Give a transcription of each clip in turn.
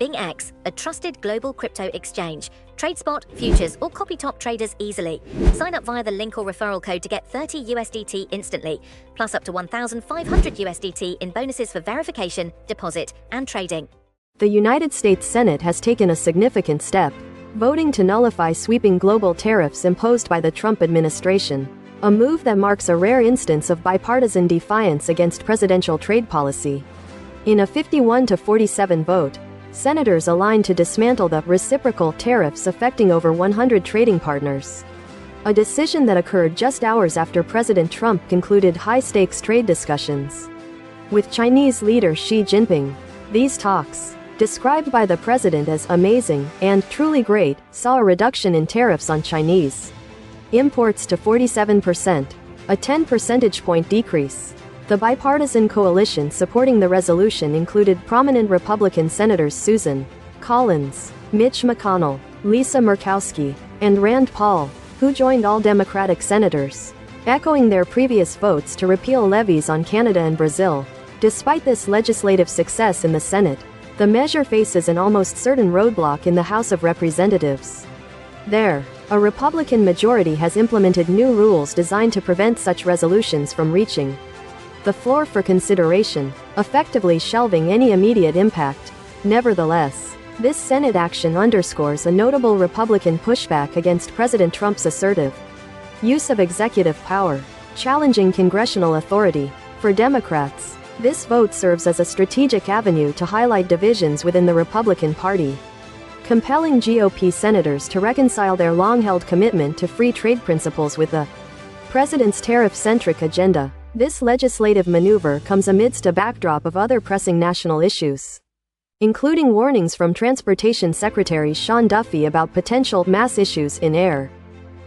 BingX, a trusted global crypto exchange. Trade spot, futures, or copy top traders easily. Sign up via the link or referral code to get 30 USDT instantly, plus up to 1,500 USDT in bonuses for verification, deposit, and trading. The United States Senate has taken a significant step, voting to nullify sweeping global tariffs imposed by the Trump administration, a move that marks a rare instance of bipartisan defiance against presidential trade policy. In a 51-47 vote, senators aligned to dismantle the reciprocal tariffs affecting over 100 trading partners. A decision that occurred just hours after President Trump concluded high-stakes trade discussions with Chinese leader Xi Jinping. These talks, described by the president as amazing and truly great, saw a reduction in tariffs on Chinese imports to 47%, a 10 percentage point decrease. The bipartisan coalition supporting the resolution included prominent Republican Senators Susan Collins, Mitch McConnell, Lisa Murkowski, and Rand Paul, who joined all Democratic senators, echoing their previous votes to repeal levies on Canada and Brazil. Despite this legislative success in the Senate, the measure faces an almost certain roadblock in the House of Representatives. There, a Republican majority has implemented new rules designed to prevent such resolutions from reaching the floor for consideration, effectively shelving any immediate impact. Nevertheless, this Senate action underscores a notable Republican pushback against President Trump's assertive use of executive power, challenging congressional authority. For Democrats, this vote serves as a strategic avenue to highlight divisions within the Republican Party, compelling GOP senators to reconcile their long-held commitment to free trade principles with the president's tariff-centric agenda. This legislative maneuver comes amidst a backdrop of other pressing national issues, including warnings from Transportation Secretary Sean Duffy about potential mass issues in air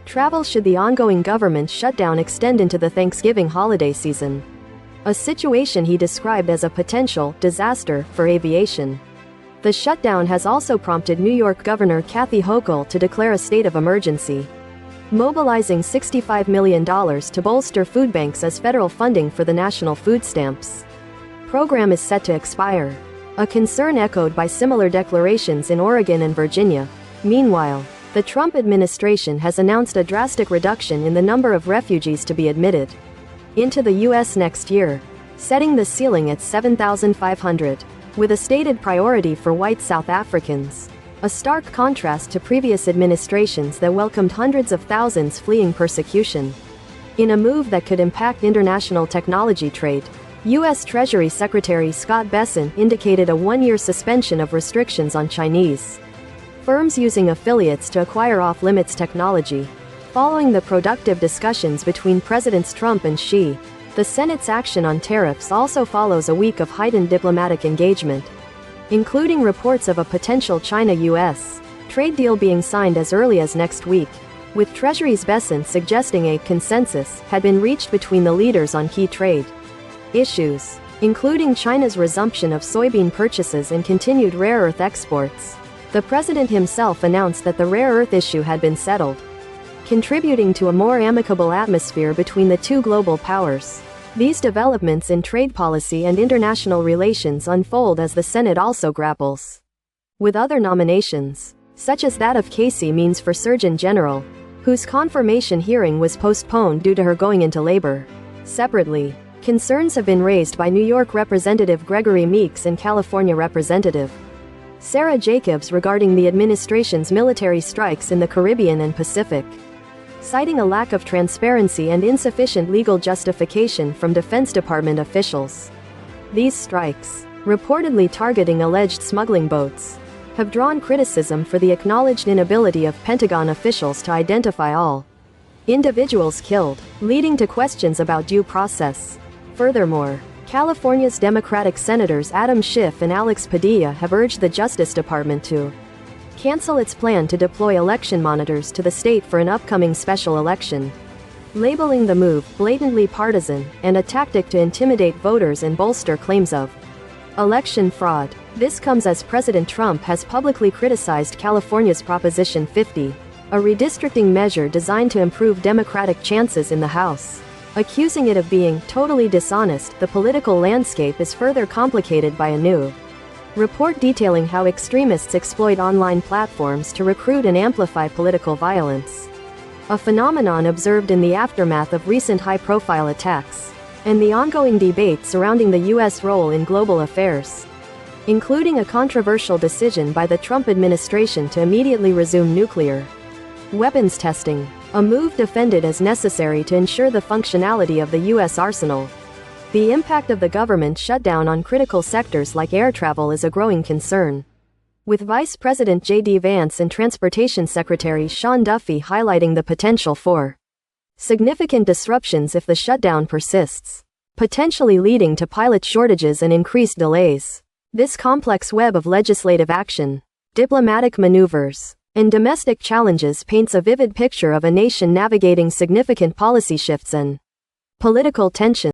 travel should the ongoing government shutdown extend into the Thanksgiving holiday season, a situation he described as a potential disaster for aviation. The shutdown has also prompted New York Governor Kathy Hochul to declare a state of emergency, mobilizing $65 million to bolster food banks as federal funding for the National Food Stamps program is set to expire, a concern echoed by similar declarations in Oregon and Virginia. Meanwhile, the Trump administration has announced a drastic reduction in the number of refugees to be admitted into the U.S. next year, setting the ceiling at 7,500, with a stated priority for white South Africans, a stark contrast to previous administrations that welcomed hundreds of thousands fleeing persecution. In a move that could impact international technology trade, U.S. Treasury Secretary Scott Bessent indicated a one-year suspension of restrictions on Chinese firms using affiliates to acquire off-limits technology. Following the productive discussions between Presidents Trump and Xi, the Senate's action on tariffs also follows a week of heightened diplomatic engagement, including reports of a potential China-US trade deal being signed as early as next week, with Treasury's Bessent suggesting a consensus had been reached between the leaders on key trade issues, including China's resumption of soybean purchases and continued rare earth exports. The president himself announced that the rare earth issue had been settled, contributing to a more amicable atmosphere between the two global powers. These developments in trade policy and international relations unfold as the Senate also grapples with other nominations, such as that of Casey Means for Surgeon General, whose confirmation hearing was postponed due to her going into labor. Separately, concerns have been raised by New York Representative Gregory Meeks and California Representative Sarah Jacobs regarding the administration's military strikes in the Caribbean and Pacific, citing a lack of transparency and insufficient legal justification from Defense Department officials. These strikes, reportedly targeting alleged smuggling boats, have drawn criticism for the acknowledged inability of Pentagon officials to identify all individuals killed, leading to questions about due process. Furthermore, California's Democratic Senators Adam Schiff and Alex Padilla have urged the Justice Department to cancel its plan to deploy election monitors to the state for an upcoming special election, labeling the move blatantly partisan and a tactic to intimidate voters and bolster claims of election fraud. This comes as President Trump has publicly criticized California's Proposition 50, a redistricting measure designed to improve Democratic chances in the House, accusing it of being totally dishonest. The political landscape is further complicated by a new report detailing how extremists exploit online platforms to recruit and amplify political violence. A phenomenon observed in the aftermath of recent high-profile attacks, and the ongoing debate surrounding the U.S. role in global affairs, including a controversial decision by the Trump administration to immediately resume nuclear weapons testing, a move defended as necessary to ensure the functionality of the U.S. arsenal. The impact of the government shutdown on critical sectors like air travel is a growing concern, with Vice President J.D. Vance and Transportation Secretary Sean Duffy highlighting the potential for significant disruptions if the shutdown persists, potentially leading to pilot shortages and increased delays. This complex web of legislative action, diplomatic maneuvers, and domestic challenges paints a vivid picture of a nation navigating significant policy shifts and political tension.